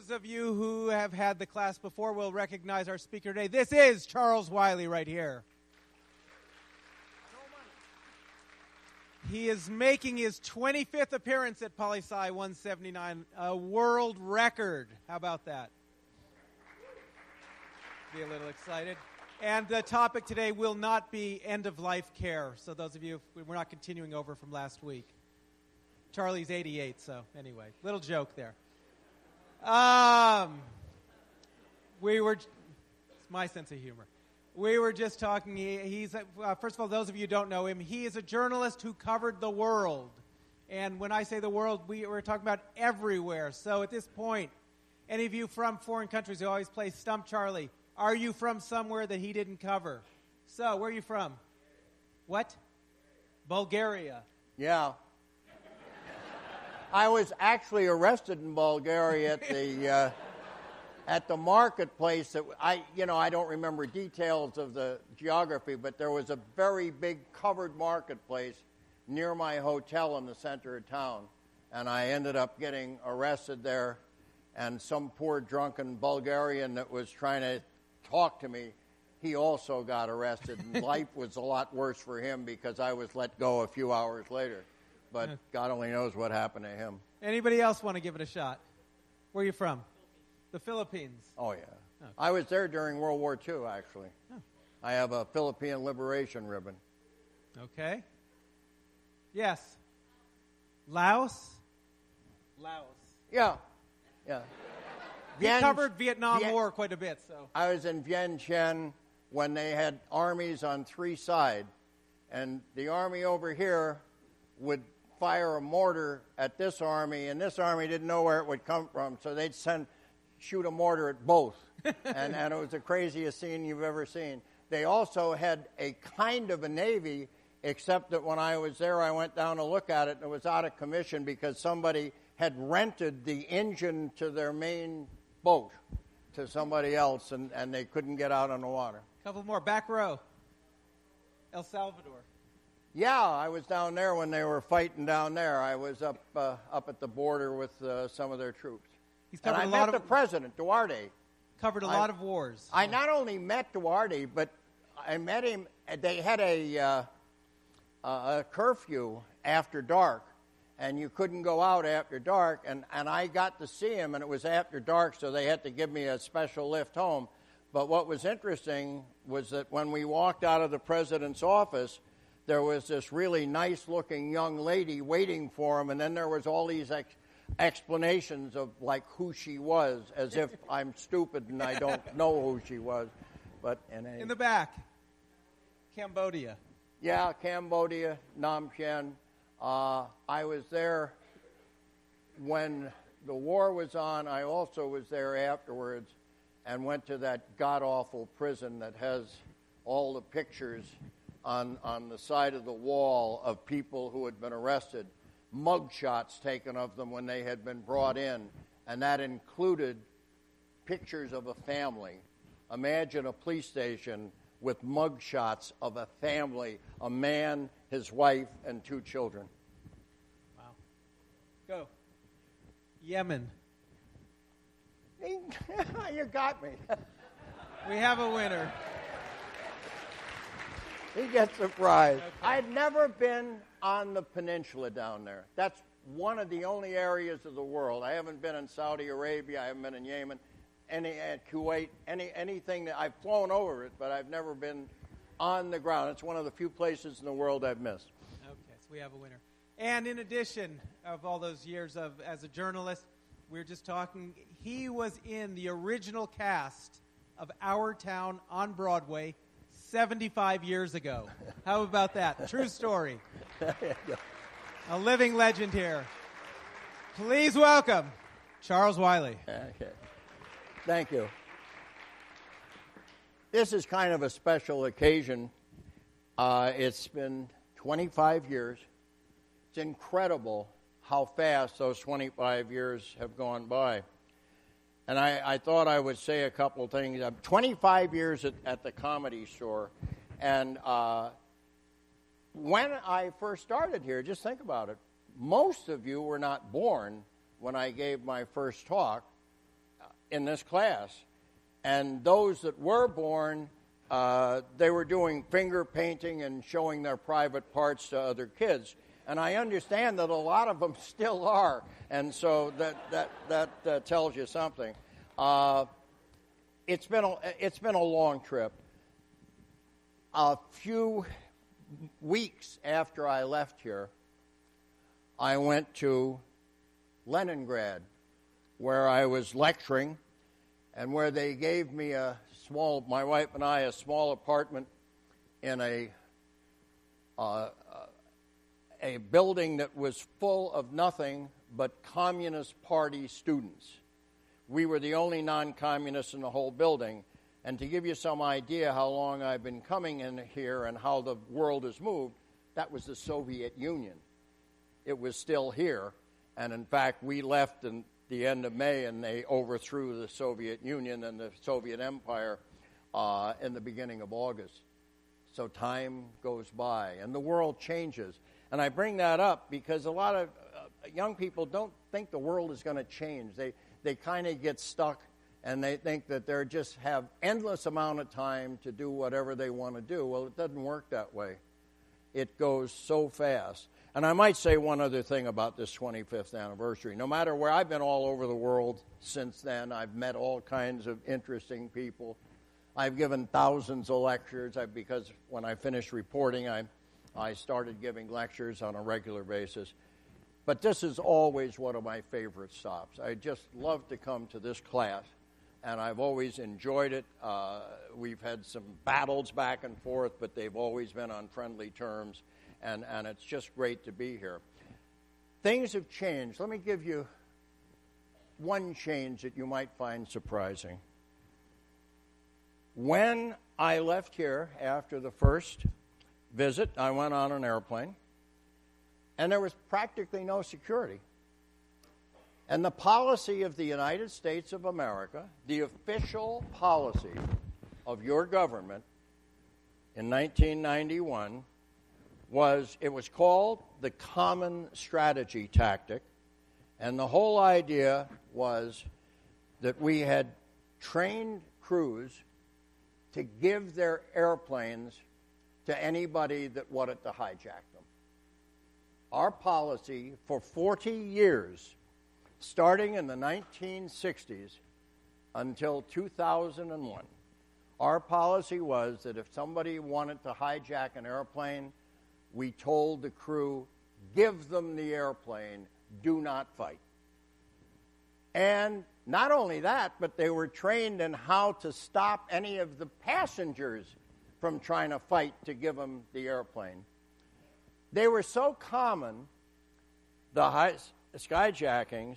Those of you who have had the class before will recognize our speaker today. This is Charles Wiley right here. He is making his 25th appearance at Poli-Sci 179, a world record. How about that? Be a little excited. And the topic today will not be end-of-life care. So those of you, we're not continuing over from last week. Charlie's 88, so anyway, little joke there. It's my sense of humor. We were just talking, he's first of all, those of you who don't know him, he is a journalist who covered the world. And when I say the world, we're talking about everywhere. So at this point, any of you from foreign countries who always play Stump Charlie, are you from somewhere that he didn't cover? So, where are you from? What? Bulgaria. Yeah. I was actually arrested in Bulgaria at the marketplace. That I don't remember details of the geography, but there was a very big covered marketplace near my hotel in the center of town, and I ended up getting arrested there. And some poor drunken Bulgarian that was trying to talk to me, he also got arrested. And life was a lot worse for him because I was let go a few hours later. But God only knows what happened to him. Anybody else want to give it a shot? Where are you from? The Philippines. Oh, yeah. Okay. I was there during World War II, actually. Oh. I have a Philippine Liberation ribbon. Okay. Yes. Laos? Laos. Yeah. Yeah. He covered Vietnam War quite a bit, so. I was in Vientiane when they had armies on three sides, and the army over here would fire a mortar at this army, and this army didn't know where it would come from, so they'd shoot a mortar at both. and it was the craziest scene you've ever seen. They also had a kind of a navy, except that when I was there, I went down to look at it, and it was out of commission because somebody had rented the engine to their main boat to somebody else, and they couldn't get out on the water. A couple more. Back row. El Salvador. Yeah, I was down there when they were fighting down there. I was up at the border with some of their troops. And I met the president, Duarte. Covered a lot of wars. I not only met Duarte, but I met him. They had a curfew after dark, and you couldn't go out after dark. And I got to see him, and it was after dark, so they had to give me a special lift home. But what was interesting was that when we walked out of the president's office, there was this really nice-looking young lady waiting for him, and then there was all these explanations of, like, who she was, as if I'm stupid and I don't know who she was. But in the back, Cambodia. Yeah, Cambodia, Phnom Penh. I was there when the war was on. I also was there afterwards and went to that god-awful prison that has all the pictures on the side of the wall of people who had been arrested, mug shots taken of them when they had been brought in, and that included pictures of a family. Imagine a police station with mug shots of a family, a man, his wife, and two children. Wow. Go. Yemen. You got me. We have a winner. He gets a prize. Okay. I've never been on the peninsula down there. That's one of the only areas of the world. I haven't been in Saudi Arabia. I haven't been in Yemen, Kuwait, anything that I've flown over it, but I've never been on the ground. It's one of the few places in the world I've missed. Okay, so we have a winner. And in addition of all those years as a journalist, we were just talking, he was in the original cast of Our Town on Broadway 75 years ago. How about that? True story. A living legend here. Please welcome Charles Wiley. Okay. Thank you. This is kind of a special occasion. It's been 25 years. It's incredible how fast those 25 years have gone by. And I thought I would say a couple things. I'm 25 years at the Comedy Store, and when I first started here, just think about it, most of you were not born when I gave my first talk, in this class. And those that were born, they were doing finger painting and showing their private parts to other kids. And I understand that a lot of them still are. And so that tells you something. It's been a long trip. A few weeks after I left here, I went to Leningrad, where I was lecturing, and where they gave me my wife and I, a small apartment in a building that was full of nothing but Communist Party students. We were the only non-communists in the whole building. And to give you some idea how long I've been coming in here and how the world has moved, that was the Soviet Union. It was still here. And in fact, we left in the end of May, and they overthrew the Soviet Union and the Soviet Empire in the beginning of August. So time goes by, and the world changes. And I bring that up because a lot of young people don't think the world is going to change. They kind of get stuck, and they think that they just have endless amount of time to do whatever they want to do. Well, it doesn't work that way. It goes so fast. And I might say one other thing about this 25th anniversary. No matter where, I've been all over the world since then. I've met all kinds of interesting people. I've given thousands of lectures because when I finished reporting, I started giving lectures on a regular basis. But this is always one of my favorite stops. I just love to come to this class, and I've always enjoyed it. We've had some battles back and forth, but they've always been on friendly terms, and it's just great to be here. Things have changed. Let me give you one change that you might find surprising. When I left here after the first visit, I went on an airplane, and there was practically no security. And the policy of the United States of America, the official policy of your government in 1991 was called the Common Strategy Tactic. And the whole idea was that we had trained crews to give their airplanes to anybody that wanted to hijack them. Our policy for 40 years, starting in the 1960s until 2001, our policy was that if somebody wanted to hijack an airplane, we told the crew, give them the airplane, do not fight. And not only that, but they were trained in how to stop any of the passengers from trying to fight to give them the airplane. They were so common, the skyjackings,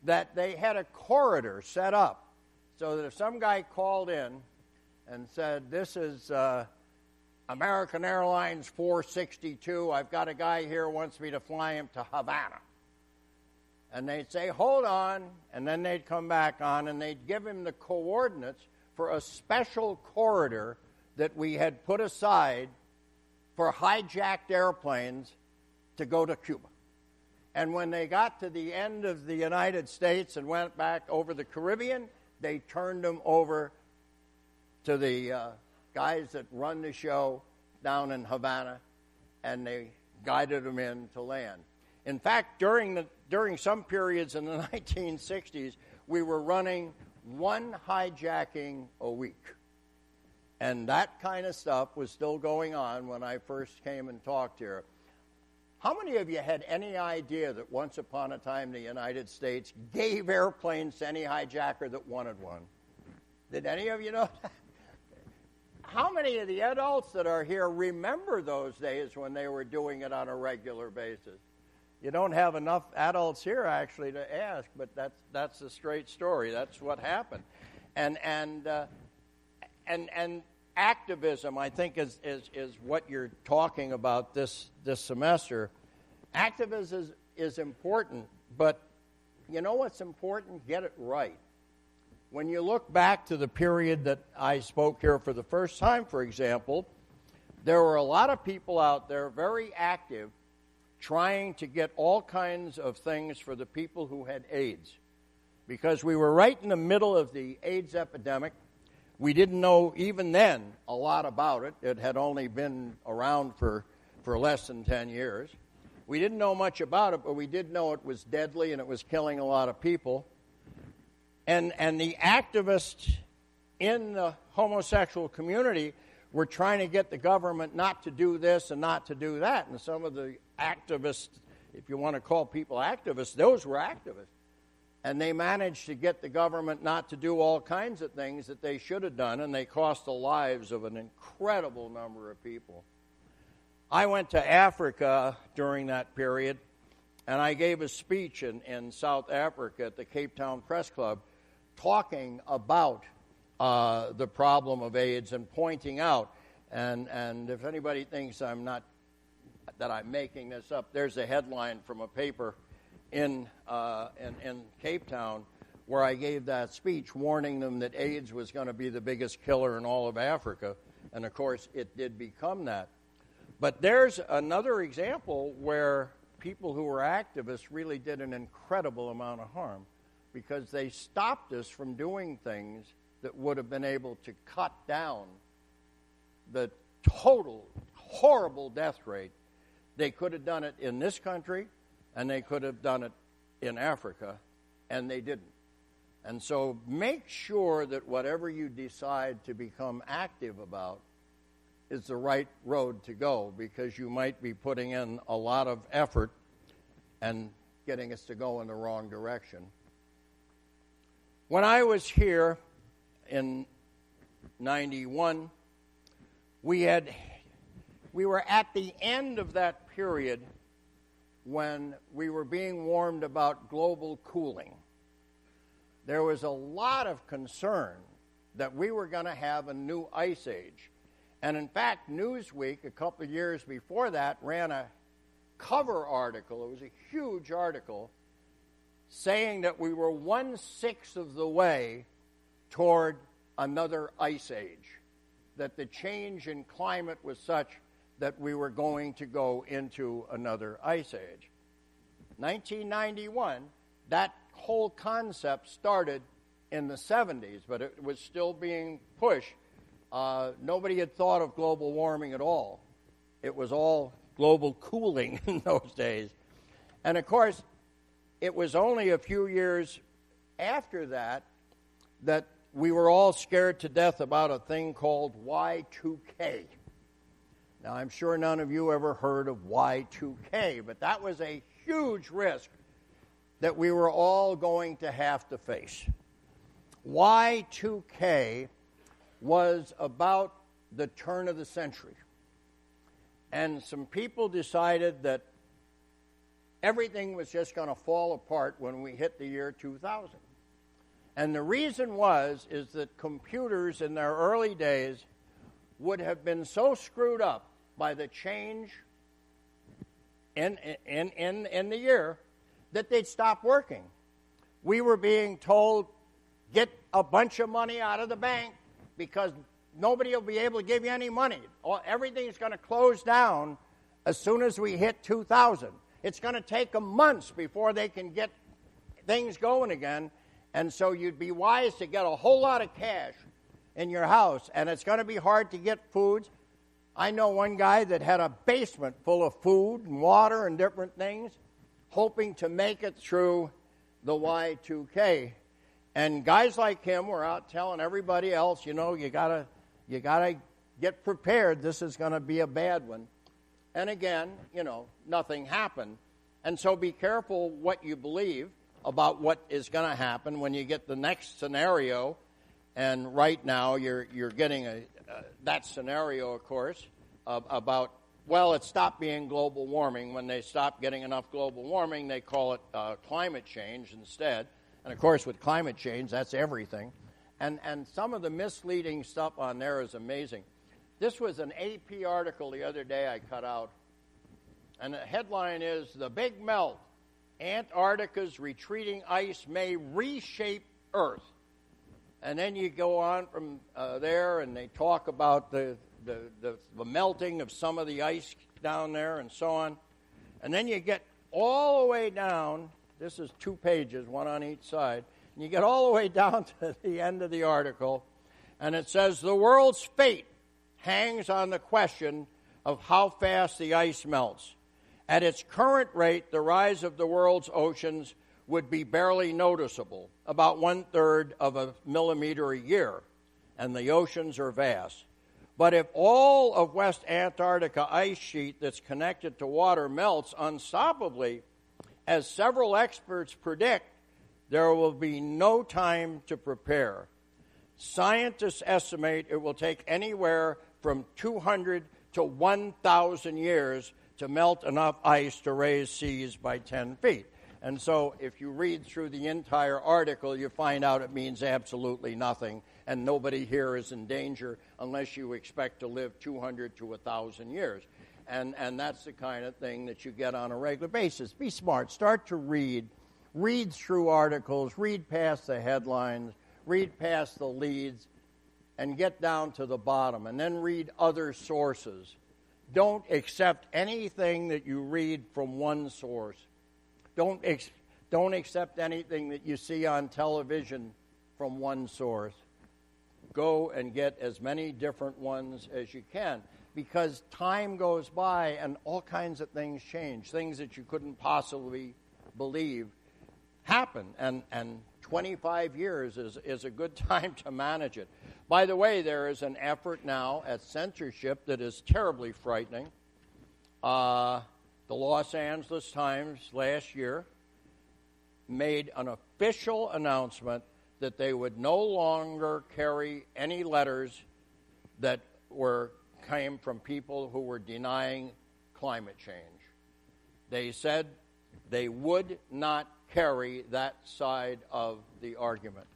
that they had a corridor set up so that if some guy called in and said, this is American Airlines 462, I've got a guy here who wants me to fly him to Havana. And they'd say, hold on, and then they'd come back on, and they'd give him the coordinates for a special corridor that we had put aside for hijacked airplanes to go to Cuba. And when they got to the end of the United States and went back over the Caribbean, they turned them over to the guys that run the show down in Havana, and they guided them in to land. In fact, during some periods in the 1960s, we were running one hijacking a week. And that kind of stuff was still going on when I first came and talked here. How many of you had any idea that once upon a time the United States gave airplanes to any hijacker that wanted one? Did any of you know that? How many of the adults that are here remember those days when they were doing it on a regular basis? You don't have enough adults here, actually, to ask, but that's the straight story. That's what happened. And activism, I think, is what you're talking about this semester. Activism is important, but you know what's important? Get it right. When you look back to the period that I spoke here for the first time, for example, there were a lot of people out there very active trying to get all kinds of things for the people who had AIDS. because we were right in the middle of the AIDS epidemic. We didn't know even then a lot about it. It had only been around for less than 10 years. We didn't know much about it, but we did know it was deadly and it was killing a lot of people. And the activists in the homosexual community were trying to get the government not to do this and not to do that. And some of the activists, if you want to call people activists, those were activists. And they managed to get the government not to do all kinds of things that they should have done, and they cost the lives of an incredible number of people. I went to Africa during that period, and I gave a speech in South Africa at the Cape Town Press Club talking about the problem of AIDS and pointing out, and if anybody thinks that I'm making this up, there's a headline from a paper in Cape Town where I gave that speech warning them that AIDS was going to be the biggest killer in all of Africa, and of course it did become that. But there's another example where people who were activists really did an incredible amount of harm because they stopped us from doing things that would have been able to cut down the total horrible death rate. They could have done it in this country, and they could have done it in Africa, and they didn't. And so make sure that whatever you decide to become active about is the right road to go, because you might be putting in a lot of effort and getting us to go in the wrong direction. When I was here in 91, we were at the end of that period when we were being warned about global cooling. There was a lot of concern that we were going to have a new ice age. And in fact, Newsweek, a couple of years before that, ran a cover article. It was a huge article saying that we were 1/6 of the way toward another ice age, that the change in climate was such that we were going to go into another ice age. 1991, that whole concept started in the 70s, but it was still being pushed. Nobody had thought of global warming at all. It was all global cooling in those days. And of course, it was only a few years after that that we were all scared to death about a thing called Y2K. Now, I'm sure none of you ever heard of Y2K, but that was a huge risk that we were all going to have to face. Y2K was about the turn of the century. And some people decided that everything was just going to fall apart when we hit the year 2000. And the reason is that computers in their early days would have been so screwed up by the change in the year that they'd stop working. We were being told, get a bunch of money out of the bank because nobody will be able to give you any money. Everything's going to close down as soon as we hit 2000. It's going to take them months before they can get things going again. And so you'd be wise to get a whole lot of cash in your house, and it's going to be hard to get foods. I know one guy that had a basement full of food and water and different things, hoping to make it through the Y2K. And guys like him were out telling everybody else, you gotta get prepared. This is going to be a bad one. And again, nothing happened. And so be careful what you believe about what is going to happen when you get the next scenario. And right now you're getting that scenario, of course, about, well, it stopped being global warming. When they stopped getting enough global warming, they call it climate change instead. And, of course, with climate change, that's everything. And some of the misleading stuff on there is amazing. This was an AP article the other day I cut out. And the headline is, The Big Melt, Antarctica's Retreating Ice May Reshape Earth. And then you go on from there, and they talk about the melting of some of the ice down there and so on. And then you get all the way down. This is 2 pages, one on each side. You get all the way down to the end of the article, and it says, the world's fate hangs on the question of how fast the ice melts. At its current rate, the rise of the world's oceans would be barely noticeable, about 1/3 of a millimeter a year, and the oceans are vast. But if all of West Antarctica ice sheet that's connected to water melts unstoppably, as several experts predict, there will be no time to prepare. Scientists estimate it will take anywhere from 200 to 1,000 years to melt enough ice to raise seas by 10 feet. And so if you read through the entire article, you find out it means absolutely nothing, and nobody here is in danger unless you expect to live 200 to 1,000 years. And that's the kind of thing that you get on a regular basis. Be smart. Start to read through articles, read past the headlines, read past the leads, and get down to the bottom, and then read other sources. Don't accept anything that you read from one source. Don't accept anything that you see on television from one source. Go and get as many different ones as you can, because time goes by and all kinds of things change. Things that you couldn't possibly believe happen, and 25 years is a good time to manage it. By the way, there is an effort now at censorship that is terribly frightening. The Los Angeles Times last year made an official announcement that they would no longer carry any letters that came from people who were denying climate change. They said they would not carry that side of the argument.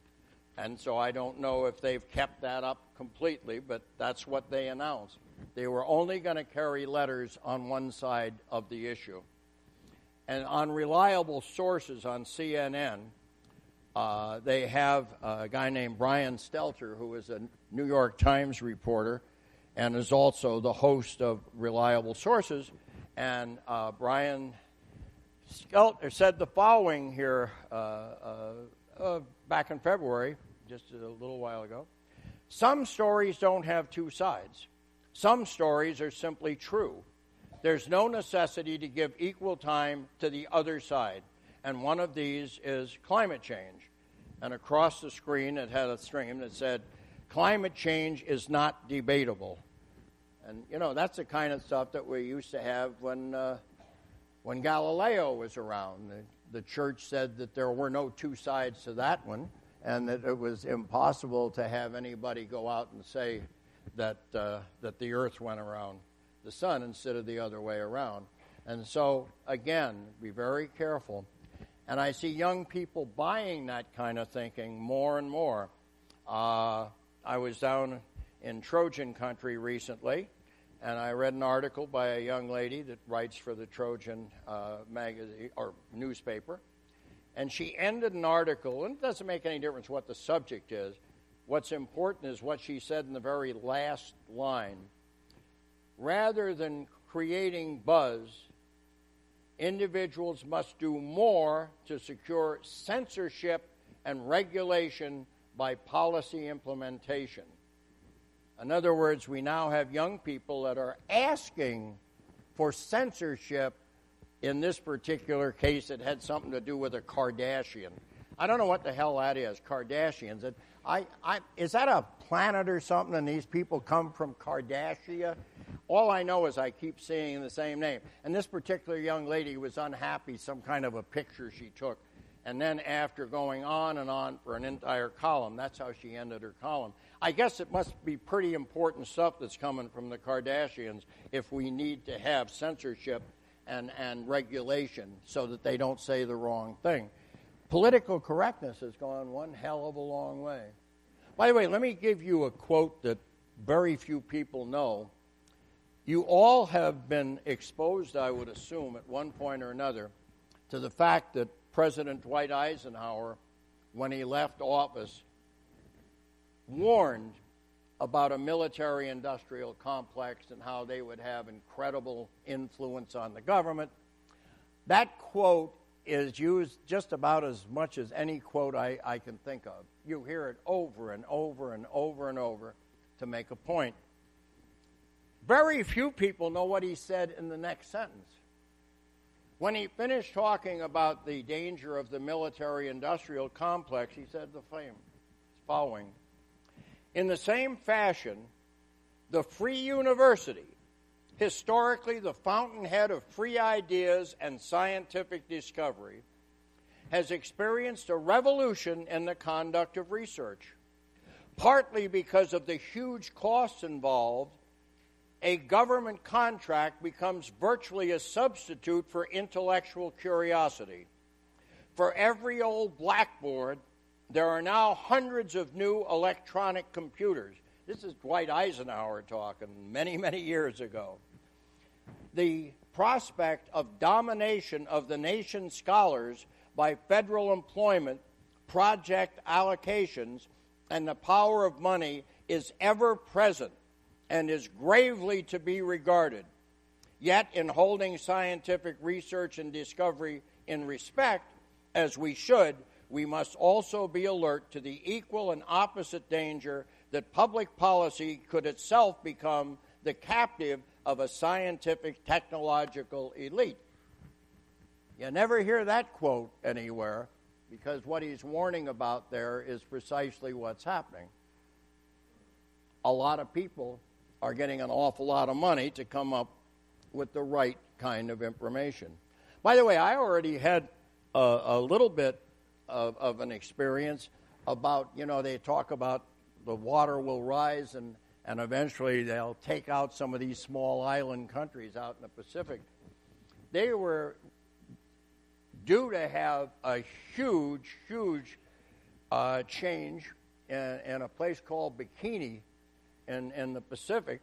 And so I don't know if they've kept that up completely, but that's what they announced. They were only going to carry letters on one side of the issue. And on reliable sources on CNN, they have a guy named Brian Stelter, who is a New York Times reporter and is also the host of Reliable Sources. And Brian Stelter said the following here back in February, just a little while ago. Some stories don't have two sides. Some stories are simply true. There's no necessity to give equal time to the other side. And one of these is climate change. And across the screen it had a string that said, climate change is not debatable. And, you know, that's the kind of stuff that we used to have when Galileo was around. The church said that there were no two sides to that one, and that it was impossible to have anybody go out and say that the earth went around the sun instead of the other way around. And so, again, be very careful. And I see young people buying that kind of thinking more and more. I was down in Trojan country recently, and I read an article by a young lady that writes for the Trojan magazine or newspaper. And she ended an article, and it doesn't make any difference what the subject is. What's important is what she said in the very last line. Rather than creating buzz, individuals must do more to secure censorship and regulation by policy implementation. In other words, we now have young people that are asking for censorship. In this particular case, it had something to do with a Kardashian. I don't know what the hell that is, Kardashians. Is that a planet or something, and these people come from Kardashian? All I know is I keep seeing the same name. And this particular young lady was unhappy, some kind of a picture she took. And then after going on and on for an entire column, that's how she ended her column. I guess it must be pretty important stuff that's coming from the Kardashians if we need to have censorship and regulation so that they don't say the wrong thing. Political correctness has gone one hell of a long way. By the way, let me give you a quote that very few people know. You all have been exposed, I would assume, at one point or another, to the fact that President Dwight Eisenhower, when he left office, warned about a military-industrial complex and how they would have incredible influence on the government. That quote is used just about as much as any quote I can think of. You hear it over and over and over and over to make a point. Very few people know what he said in the next sentence. When he finished talking about the danger of the military-industrial complex, he said the following. In the same fashion, the free university, historically the fountainhead of free ideas and scientific discovery, has experienced a revolution in the conduct of research. Partly because of the huge costs involved, a government contract becomes virtually a substitute for intellectual curiosity. For every old blackboard, there are now hundreds of new electronic computers. This is Dwight Eisenhower talking many, many years ago. The prospect of domination of the nation's scholars by federal employment, project allocations, and the power of money is ever present and is gravely to be regarded. Yet, in holding scientific research and discovery in respect, as we should, we must also be alert to the equal and opposite danger that public policy could itself become the captive of a scientific technological elite. You never hear that quote anywhere, because what he's warning about there is precisely what's happening. A lot of people are getting an awful lot of money to come up with the right kind of information. By the way, I already had a little bit of an experience about, they talk about the water will rise and eventually they'll take out some of these small island countries out in the Pacific. They were due to have a huge change in a place called Bikini in the Pacific.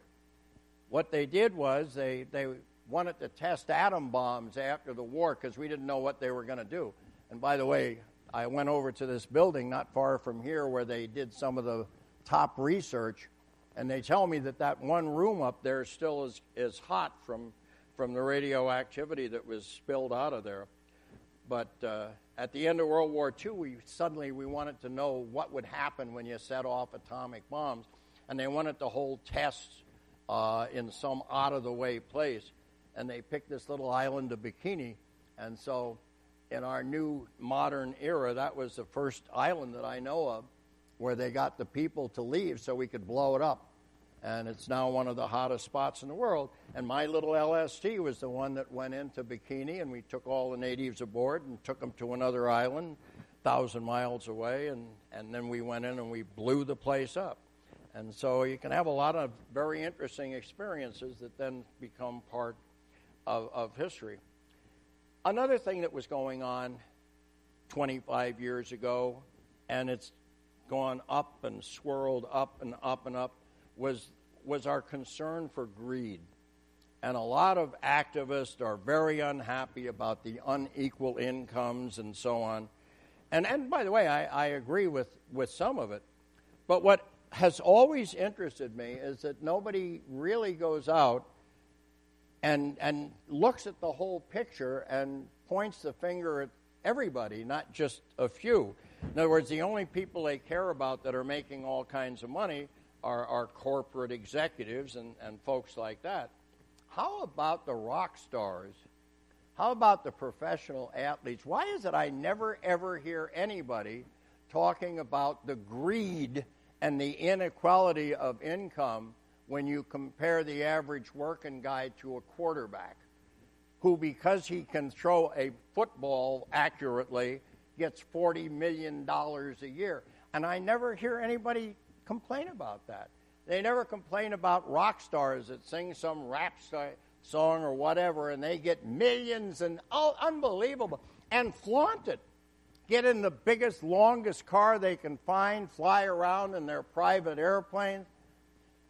What they did was they wanted to test atom bombs after the war because we didn't know what they were going to do. And by the way, I went over to this building not far from here where they did some of the top research, and they tell me that one room up there still is hot from the radioactivity that was spilled out of there. But at the end of World War II, we wanted to know what would happen when you set off atomic bombs. And they wanted to hold tests in some out-of-the-way place. And they picked this little island of Bikini. And so in our new modern era, that was the first island that I know of where they got the people to leave so we could blow it up. And it's now one of the hottest spots in the world. And my little LST was the one that went into Bikini, and we took all the natives aboard and took them to another island 1,000 miles away. And then we went in and we blew the place up. And so you can have a lot of very interesting experiences that then become part of history. Another thing that was going on 25 years ago, and it's gone up and swirled up and up and up, was our concern for greed. And a lot of activists are very unhappy about the unequal incomes and so on. And by the way, I agree with some of it. But what has always interested me is that nobody really goes out and looks at the whole picture and points the finger at everybody, not just a few. In other words, the only people they care about that are making all kinds of money are corporate executives and folks like that. How about the rock stars? How about the professional athletes? Why is it I never, ever hear anybody talking about the greed and the inequality of income when you compare the average working guy to a quarterback who, because he can throw a football accurately, gets $40 million a year? And I never hear anybody complain about that. They never complain about rock stars that sing some rap song or whatever, and they get millions and unbelievable, and flaunt it. Get in the biggest, longest car they can find, fly around in their private airplanes.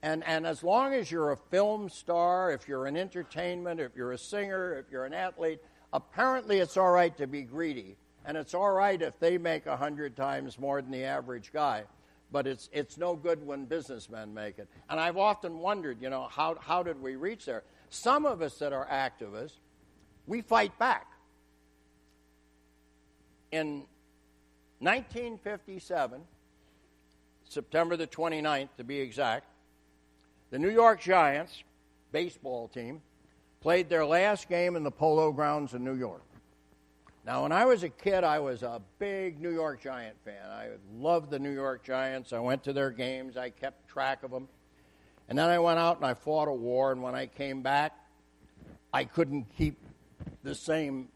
And as long as you're a film star, if you're an entertainment, if you're a singer, if you're an athlete, apparently it's all right to be greedy. And it's all right if they make 100 times more than the average guy. But it's no good when businessmen make it. And I've often wondered, how did we reach there? Some of us that are activists, we fight back. in 1957, September the 29th to be exact, the New York Giants baseball team played their last game in the Polo Grounds in New York. Now, when I was a kid, I was a big New York Giant fan. I loved the New York Giants. I went to their games. I kept track of them. And then I went out and I fought a war, and when I came back, I couldn't keep the same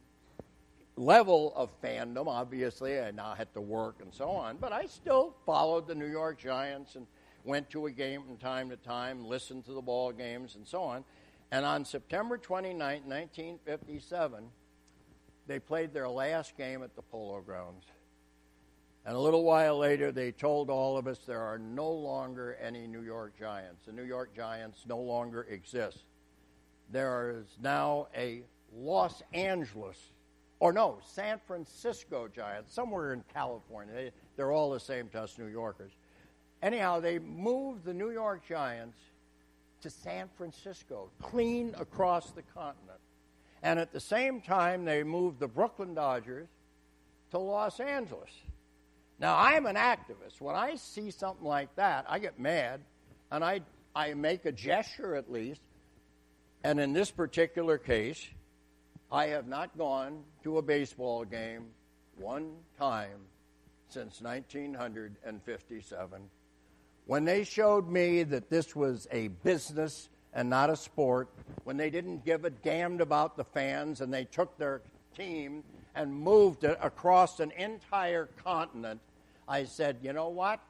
level of fandom, obviously. I now had to work and so on. But I still followed the New York Giants and went to a game from time to time, listened to the ball games and so on. And on September 29, 1957, they played their last game at the Polo Grounds. And a little while later, they told all of us there are no longer any New York Giants. The New York Giants no longer exist. There is now a San Francisco Giants, somewhere in California. They're all the same to us New Yorkers. Anyhow, they moved the New York Giants to San Francisco, clean across the continent. And at the same time, they moved the Brooklyn Dodgers to Los Angeles. Now, I'm an activist. When I see something like that, I get mad, and I make a gesture at least. And in this particular case, I have not gone to a baseball game one time since 1957. When they showed me that this was a business and not a sport, when they didn't give a damn about the fans and they took their team and moved it across an entire continent, I said, you know what?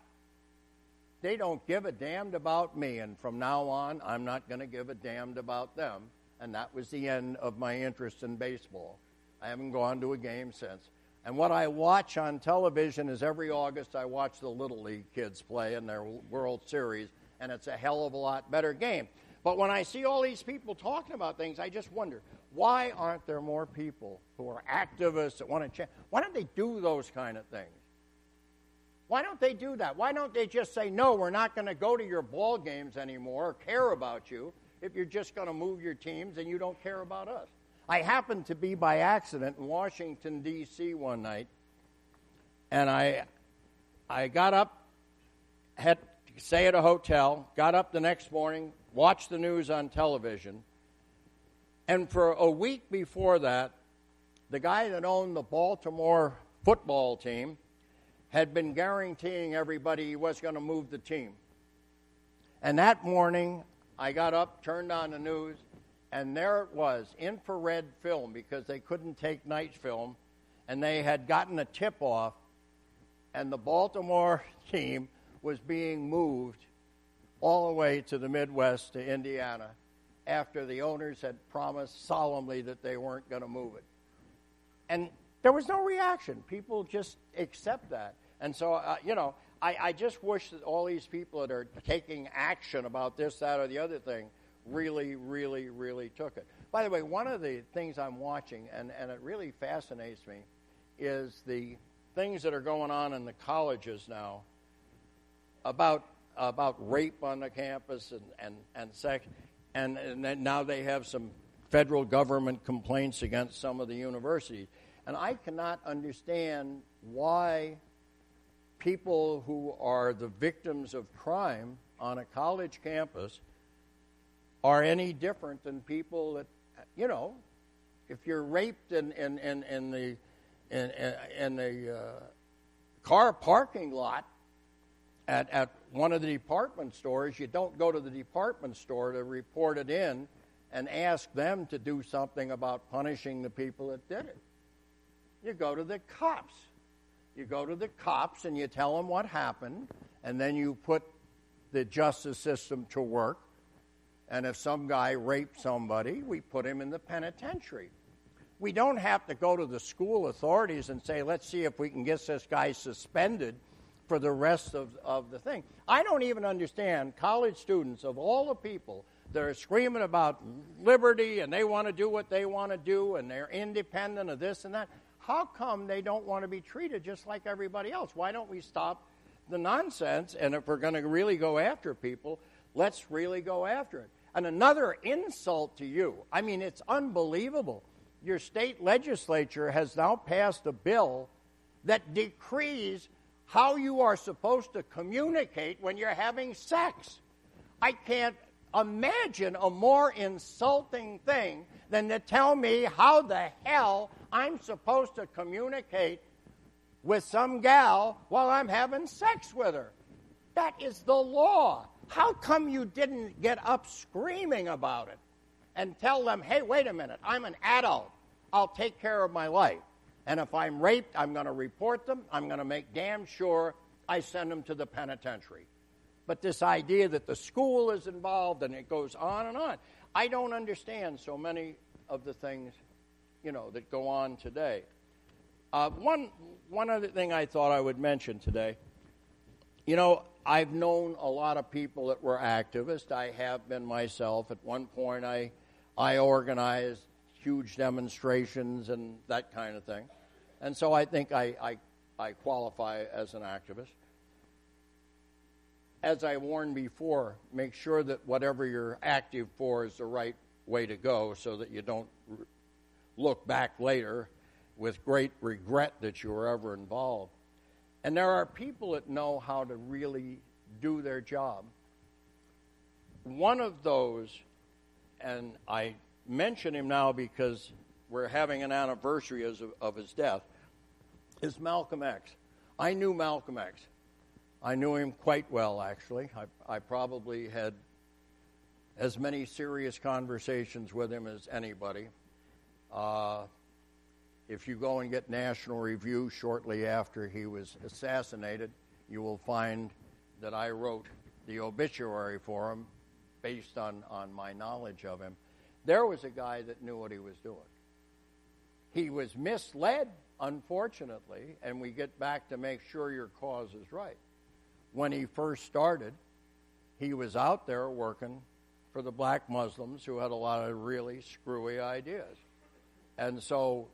They don't give a damn about me, and from now on, I'm not going to give a damn about them. And that was the end of my interest in baseball. I haven't gone to a game since. And what I watch on television is every August I watch the Little League kids play in their World Series, and it's a hell of a lot better game. But when I see all these people talking about things, I just wonder, why aren't there more people who are activists that want to change? Why don't they do those kind of things? Why don't they do that? Why don't they just say, no, we're not going to go to your ball games anymore or care about you if you're just going to move your teams and you don't care about us? I happened to be by accident in Washington, D.C. one night, and I got up, had to stay at a hotel, got up the next morning, watched the news on television, and for a week before that, the guy that owned the Baltimore football team had been guaranteeing everybody he was going to move the team. And that morning, I got up, turned on the news, and there it was, infrared film, because they couldn't take night film, and they had gotten a tip-off, and the Baltimore team was being moved all the way to the Midwest, to Indiana, after the owners had promised solemnly that they weren't going to move it. And there was no reaction. People just accept that. And so, I just wish that all these people that are taking action about this, that, or the other thing really, really, really took it. By the way, one of the things I'm watching, and it really fascinates me, is the things that are going on in the colleges now about rape on the campus and sex, and then now they have some federal government complaints against some of the universities. And I cannot understand why people who are the victims of crime on a college campus are any different than people that, if you're raped in the car parking lot at one of the department stores, you don't go to the department store to report it in and ask them to do something about punishing the people that did it. You go to the cops. You go to the cops and you tell them what happened, and then you put the justice system to work. And if some guy raped somebody, we put him in the penitentiary. We don't have to go to the school authorities and say, let's see if we can get this guy suspended for the rest of the thing. I don't even understand college students, of all the people that are screaming about liberty and they want to do what they want to do and they're independent of this and that. How come they don't want to be treated just like everybody else? Why don't we stop the nonsense? And if we're going to really go after people, let's really go after it. And another insult to you, I mean, it's unbelievable. Your state legislature has now passed a bill that decrees how you are supposed to communicate when you're having sex. I can't imagine a more insulting thing than to tell me how the hell I'm supposed to communicate with some gal while I'm having sex with her. That is the law. How come you didn't get up screaming about it and tell them, hey, wait a minute, I'm an adult. I'll take care of my life. And if I'm raped, I'm going to report them. I'm going to make damn sure I send them to the penitentiary. But this idea that the school is involved and it goes on and on, I don't understand so many of the things, that go on today. One other thing I thought I would mention today, I've known a lot of people that were activists. I have been myself. At one point, I organized huge demonstrations and that kind of thing. And so I think I qualify as an activist. As I warned before, make sure that whatever you're active for is the right way to go so that you don't look back later with great regret that you were ever involved. And there are people that know how to really do their job. One of those, and I mention him now because we're having an anniversary of his death, is Malcolm X. I knew Malcolm X. I knew him quite well, actually. I probably had as many serious conversations with him as anybody. If you go and get National Review shortly after he was assassinated, you will find that I wrote the obituary for him based on my knowledge of him. There was a guy that knew what he was doing. He was misled, unfortunately, and we get back to make sure your cause is right. When he first started, he was out there working for the black Muslims who had a lot of really screwy ideas. And so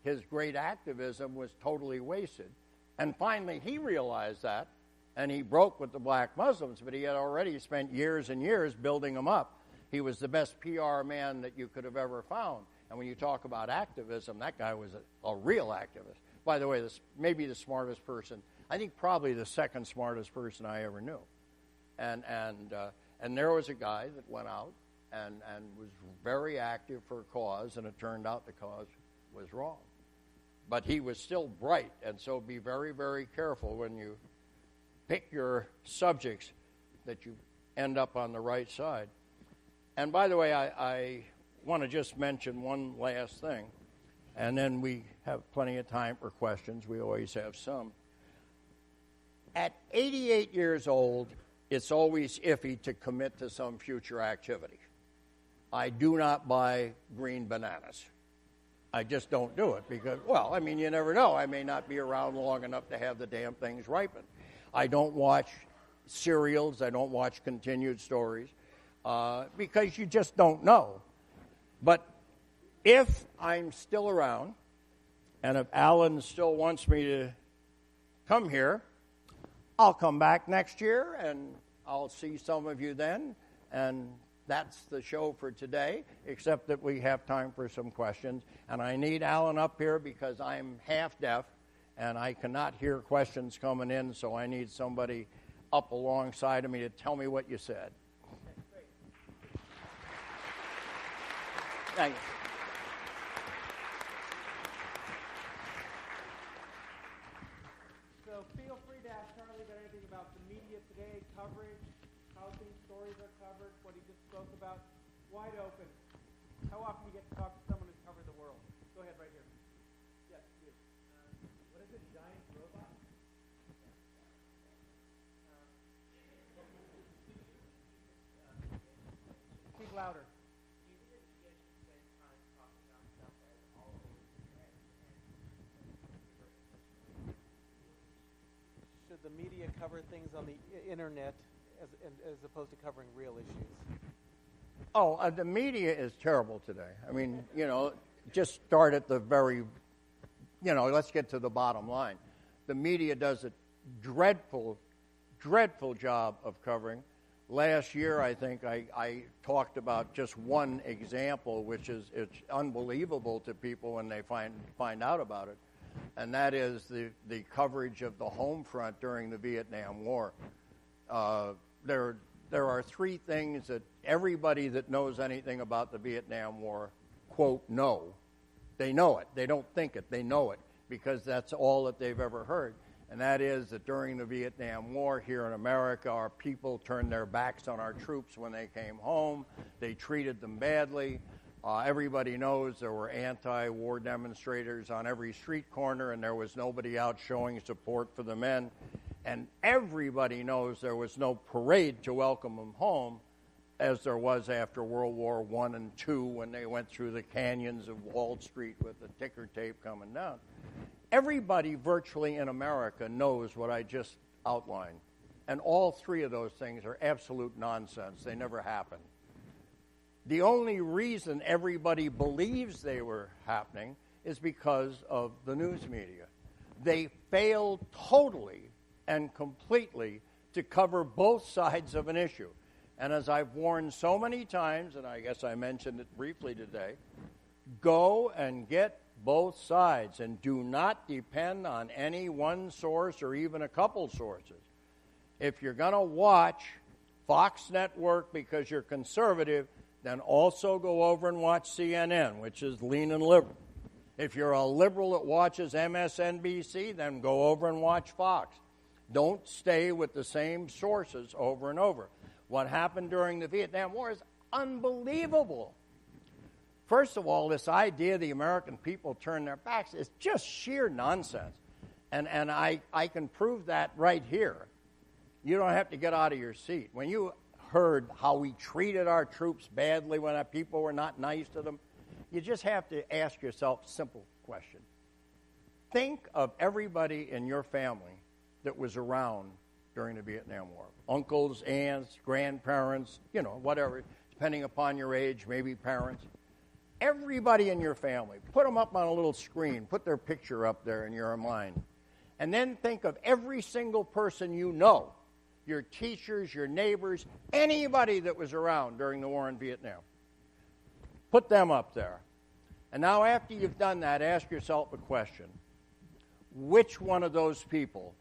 his great activism was totally wasted. And finally, he realized that, and he broke with the black Muslims, but he had already spent years and years building them up. He was the best PR man that you could have ever found. And when you talk about activism, that guy was a real activist. By the way, maybe the smartest person, I think probably the second smartest person I ever knew. And there was a guy that went out and was very active for a cause, and it turned out the cause was wrong. But he was still bright, and so be very, very careful when you pick your subjects that you end up on the right side. And by the way, I want to just mention one last thing, and then we have plenty of time for questions. We always have some. At 88 years old, it's always iffy to commit to some future activity. I do not buy green bananas. I just don't do it because, you never know. I may not be around long enough to have the damn things ripen. I don't watch serials. I don't watch continued stories because you just don't know. But if I'm still around and if Alan still wants me to come here, I'll come back next year and I'll see some of you then. And that's the show for today, except that we have time for some questions. And I need Alan up here because I'm half deaf and I cannot hear questions coming in, so I need somebody up alongside of me to tell me what you said. Thank you. So feel free to ask Charlie about anything about the media today, coverage, how things, stories are covered, what he just spoke about. Wide open. How often do you get to talk to someone who's covered the world? Go ahead, right here. Yes, you. What is it, giant robot? Speak louder. Should the media cover things on the internet as opposed to covering real issues? The media is terrible today. I mean, just start at the very, let's get to the bottom line. The media does a dreadful, dreadful job of covering. Last year, I think I talked about just one example, which is it's unbelievable to people when they find out about it. and that is the coverage of the home front during the Vietnam War. There are three things that everybody that knows anything about the Vietnam War, quote, know. They know it. They don't think it. They know it because that's all that they've ever heard. And that is that during the Vietnam War here in America, our people turned their backs on our troops when they came home. They treated them badly. Everybody knows there were anti-war demonstrators on every street corner, and there was nobody out showing support for the men. And everybody knows there was no parade to welcome them home, as there was after World War I and II when they went through the canyons of Wall Street with the ticker tape coming down. Everybody virtually in America knows what I just outlined. And all three of those things are absolute nonsense. They never happened. The only reason everybody believes they were happening is because of the news media. They failed totally and completely to cover both sides of an issue. And as I've warned so many times, and I guess I mentioned it briefly today, go and get both sides and do not depend on any one source or even a couple sources. If you're going to watch Fox Network because you're conservative, then also go over and watch CNN, which is leaning liberal. If you're a liberal that watches MSNBC, then go over and watch Fox. Don't stay with the same sources over and over. What happened during the Vietnam War is unbelievable. First of all, this idea the American people turned their backs is just sheer nonsense. And I can prove that right here. You don't have to get out of your seat. When you heard how we treated our troops badly when our people were not nice to them, you just have to ask yourself a simple question. Think of everybody in your family that was around during the Vietnam War. Uncles, aunts, grandparents, whatever, depending upon your age, maybe parents. Everybody in your family, put them up on a little screen, put their picture up there in your mind. And then think of every single person you know, your teachers, your neighbors, anybody that was around during the war in Vietnam. Put them up there. And now after you've done that, ask yourself a question. Which one of those people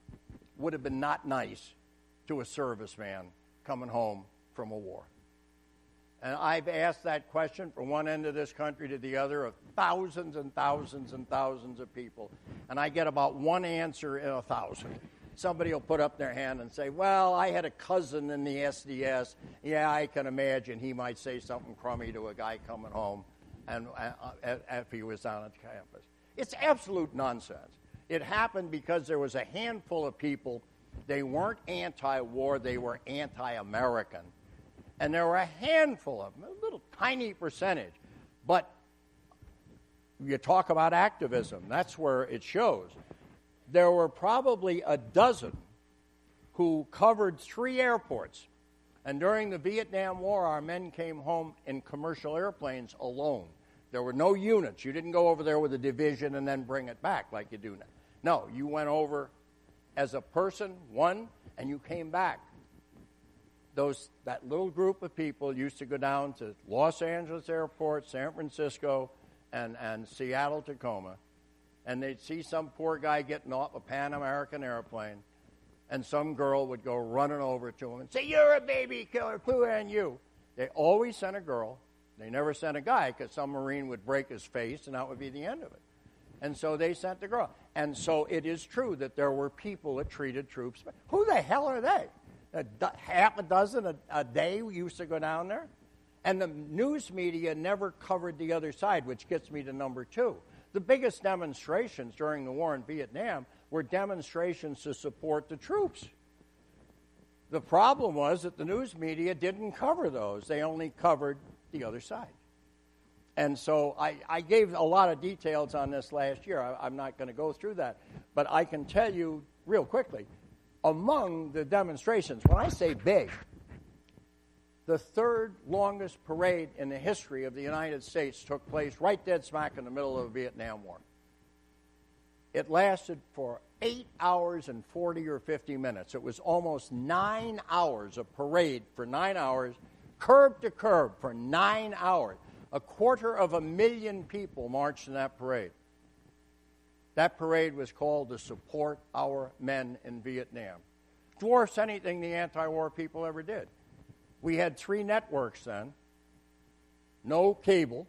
would have been not nice to a serviceman coming home from a war? And I've asked that question from one end of this country to the other of thousands and thousands and thousands of people. And I get about one answer in 1,000. Somebody will put up their hand and say, well, I had a cousin in the SDS. Yeah, I can imagine he might say something crummy to a guy coming home and if he was on campus. It's absolute nonsense. It happened because there was a handful of people. They weren't anti-war. They were anti-American. And there were a handful of them, a little tiny percentage. But you talk about activism. That's where it shows. There were probably a dozen who covered 3 airports. And during the Vietnam War, our men came home in commercial airplanes alone. There were no units. You didn't go over there with a division and then bring it back like you do now. No, you went over as a person, one, and you came back. That little group of people used to go down to Los Angeles Airport, San Francisco, and Seattle, Tacoma, and they'd see some poor guy getting off a Pan American airplane, and some girl would go running over to him and say, "You're a baby killer, pooh, and you." They always sent a girl. They never sent a guy because some Marine would break his face, and that would be the end of it. And so they sent the girl. And so it is true that there were people that treated troops. Who the hell are they? Half a dozen a day we used to go down there? And the news media never covered the other side, which gets me to number 2. The biggest demonstrations during the war in Vietnam were demonstrations to support the troops. The problem was that the news media didn't cover those. They only covered the other side. And so I gave a lot of details on this last year. I'm not going to go through that. But I can tell you real quickly, among the demonstrations, when I say big, the 3rd longest parade in the history of the United States took place right dead smack in the middle of the Vietnam War. It lasted for 8 hours and 40 or 50 minutes. It was almost 9 hours, a parade for 9 hours, curb to curb for 9 hours. 250,000 people marched in that parade. That parade was called to support our men in Vietnam. Dwarfs anything the anti-war people ever did. We had 3 networks then, no cable.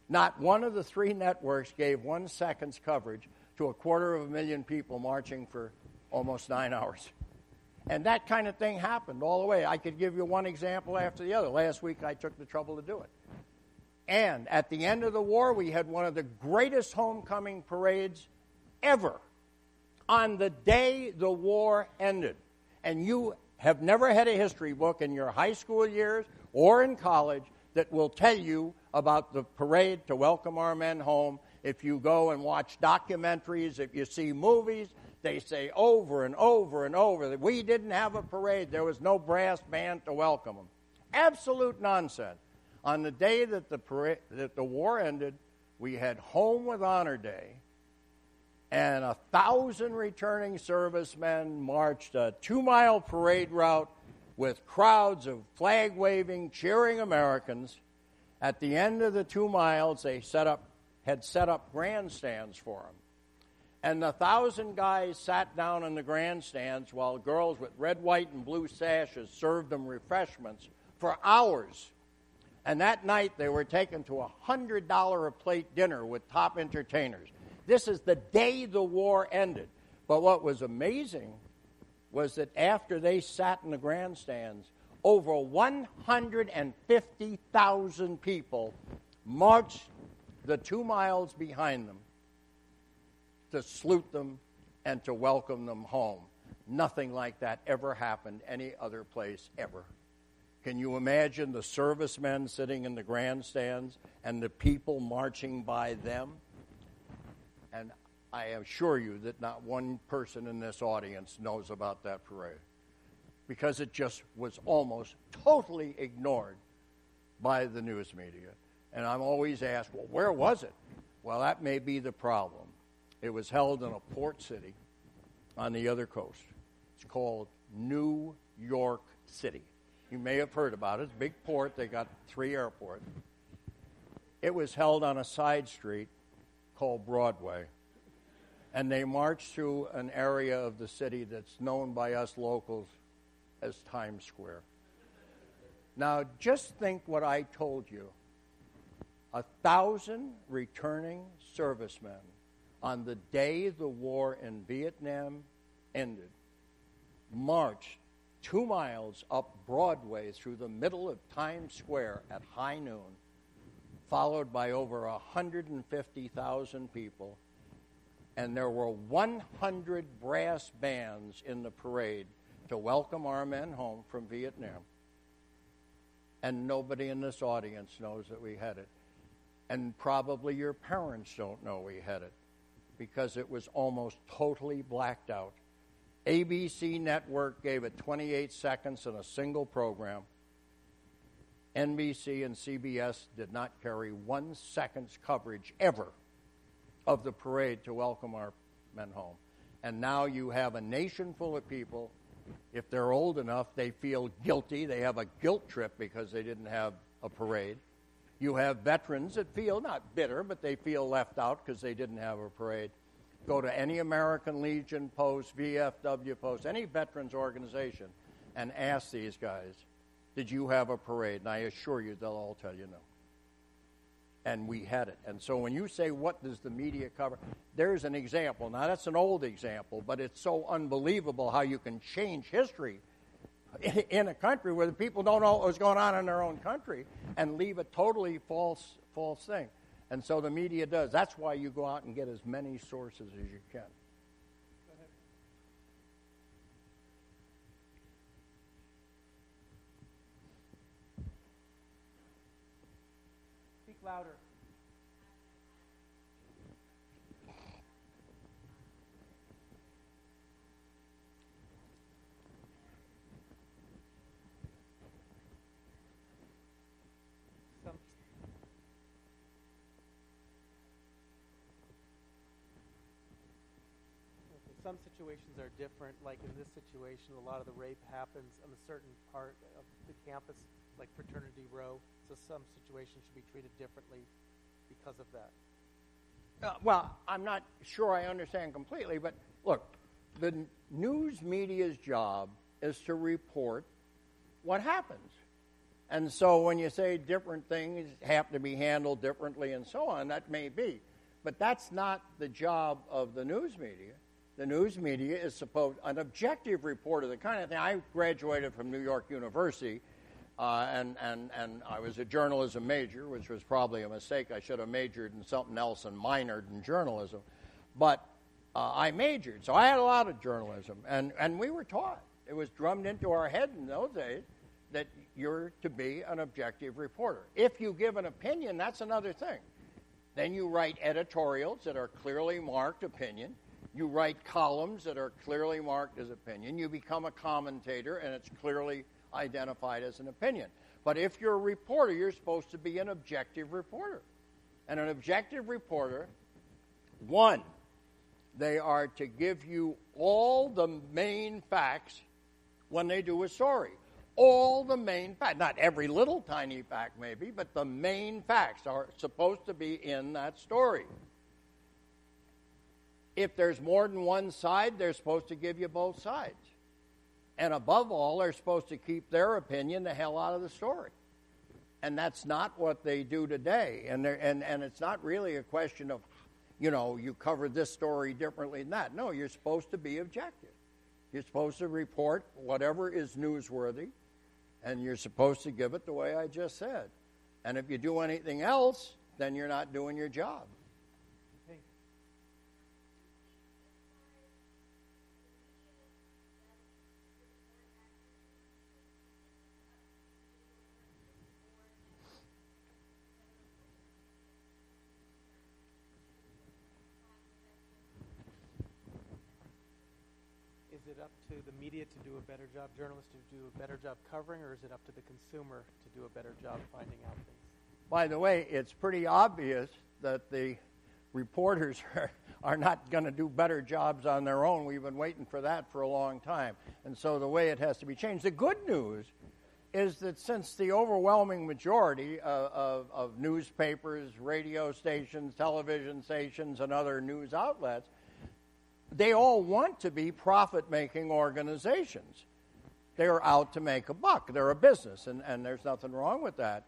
Not one of the 3 networks gave 1 second's coverage to 250,000 people marching for almost 9 hours. And that kind of thing happened all the way. I could give you one example after the other. Last week I took the trouble to do it. And at the end of the war, we had one of the greatest homecoming parades ever on the day the war ended. And you have never had a history book in your high school years or in college that will tell you about the parade to welcome our men home. If you go and watch documentaries, if you see movies, they say over and over and over that we didn't have a parade. There was no brass band to welcome them. Absolute nonsense. On the day that the war ended, we had Home with Honor Day, and 1,000 returning servicemen marched a 2-mile parade route with crowds of flag-waving, cheering Americans. At the end of the 2 miles, they had set up grandstands for them. And the 1,000 guys sat down in the grandstands while girls with red, white, and blue sashes served them refreshments for hours. And that night, they were taken to a $100 a plate dinner with top entertainers. This is the day the war ended. But what was amazing was that after they sat in the grandstands, over 150,000 people marched the 2 miles behind them to salute them and to welcome them home. Nothing like that ever happened any other place ever. Can you imagine the servicemen sitting in the grandstands and the people marching by them? And I assure you that not one person in this audience knows about that parade, because it just was almost totally ignored by the news media. And I'm always asked, well, where was it? Well, that may be the problem. It was held in a port city on the other coast. It's called New York City. You may have heard about it. It's a big port. They got 3 airports. It was held on a side street called Broadway. And they marched through an area of the city that's known by us locals as Times Square. Now, just think what I told you. 1,000 returning servicemen on the day the war in Vietnam ended marched 2 miles up Broadway through the middle of Times Square at high noon, followed by over 150,000 people, and there were 100 brass bands in the parade to welcome our men home from Vietnam. And nobody in this audience knows that we had it. And probably your parents don't know we had it, because it was almost totally blacked out. ABC Network gave it 28 seconds in a single program. NBC and CBS did not carry 1 second's coverage ever of the parade to welcome our men home. And now you have a nation full of people. If they're old enough, they feel guilty. They have a guilt trip because they didn't have a parade. You have veterans that feel not bitter, but they feel left out because they didn't have a parade. Go to any American Legion post, VFW post, any veterans organization, and ask these guys, did you have a parade? And I assure you they'll all tell you no. And we had it. And so when you say, what does the media cover? There's an example. Now, that's an old example, but it's so unbelievable how you can change history in a country where the people don't know what's going on in their own country and leave a totally false thing. And so the media does. That's why you go out and get as many sources as you can. Go ahead. Speak louder. Some situations are different. Like in this situation, a lot of the rape happens on a certain part of the campus, like Fraternity Row. So some situations should be treated differently because of that. Well, I'm not sure I understand completely, but look, the news media's job is to report what happens. And so when you say different things have to be handled differently and so on, that may be. But that's not the job of the news media. The news media is an objective reporter, the kind of thing. I graduated from New York University, and I was a journalism major, which was probably a mistake. I should have majored in something else and minored in journalism. But I majored, so I had a lot of journalism. And we were taught. It was drummed into our head in those days that you're to be an objective reporter. If you give an opinion, that's another thing. Then you write editorials that are clearly marked opinion. You write columns that are clearly marked as opinion. You become a commentator, and it's clearly identified as an opinion. But if you're a reporter, you're supposed to be an objective reporter. And an objective reporter, one, they are to give you all the main facts when they do a story. All the main facts, not every little tiny fact maybe, but the main facts are supposed to be in that story. If there's more than one side, they're supposed to give you both sides. And above all, they're supposed to keep their opinion the hell out of the story. And that's not what they do today. And it's not really a question of, you cover this story differently than that. No, you're supposed to be objective. You're supposed to report whatever is newsworthy, and you're supposed to give it the way I just said. And if you do anything else, then you're not doing your job. Is it up to the media to do a better job, journalists to do a better job covering, or is it up to the consumer to do a better job finding out things? By the way, it's pretty obvious that the reporters are not going to do better jobs on their own. We've been waiting for that for a long time. And so the way it has to be changed. The good news is that since the overwhelming majority of newspapers, radio stations, television stations, and other news outlets, they all want to be profit-making organizations. They're out to make a buck. They're a business, and there's nothing wrong with that.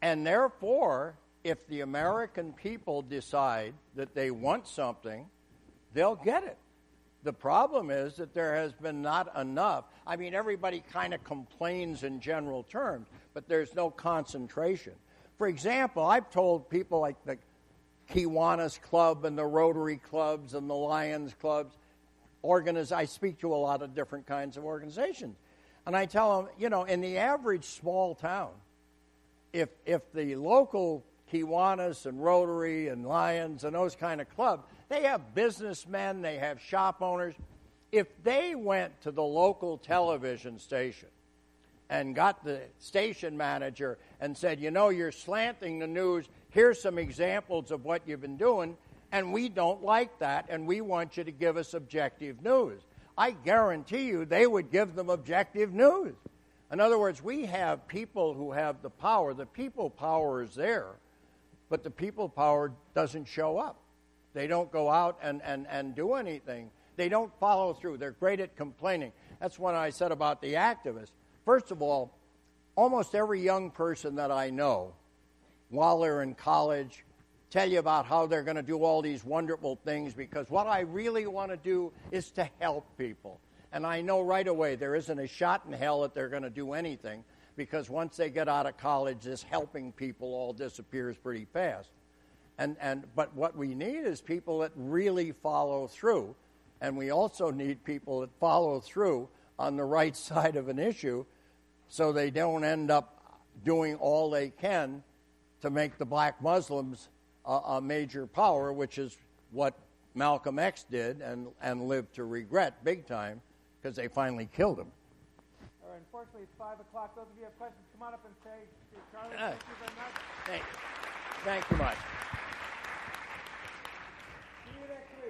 And therefore, if the American people decide that they want something, they'll get it. The problem is that there has been not enough. I mean, everybody kind of complains in general terms, but there's no concentration. For example, I've told people like the Kiwanis Club and the Rotary Clubs and the Lions Clubs, I speak to a lot of different kinds of organizations. And I tell them, in the average small town, if the local Kiwanis and Rotary and Lions and those kind of clubs, they have businessmen, they have shop owners. If they went to the local television station and got the station manager and said, you're slanting the news, here's some examples of what you've been doing, and we don't like that, and we want you to give us objective news. I guarantee you they would give them objective news. In other words, we have people who have the power. The people power is there, but the people power doesn't show up. They don't go out and do anything. They don't follow through. They're great at complaining. That's what I said about the activists. First of all, almost every young person that I know, while they're in college, tell you about how they're going to do all these wonderful things because what I really want to do is to help people. And I know right away there isn't a shot in hell that they're going to do anything because once they get out of college, this helping people all disappears pretty fast. But what we need is people that really follow through, and we also need people that follow through on the right side of an issue so they don't end up doing all they can to make the black Muslims a major power, which is what Malcolm X did and lived to regret big time because they finally killed him. All right, unfortunately, it's 5 o'clock. Those of you who have questions, come on up and say, Charlie, thank you very much. Thank you much. See you next week.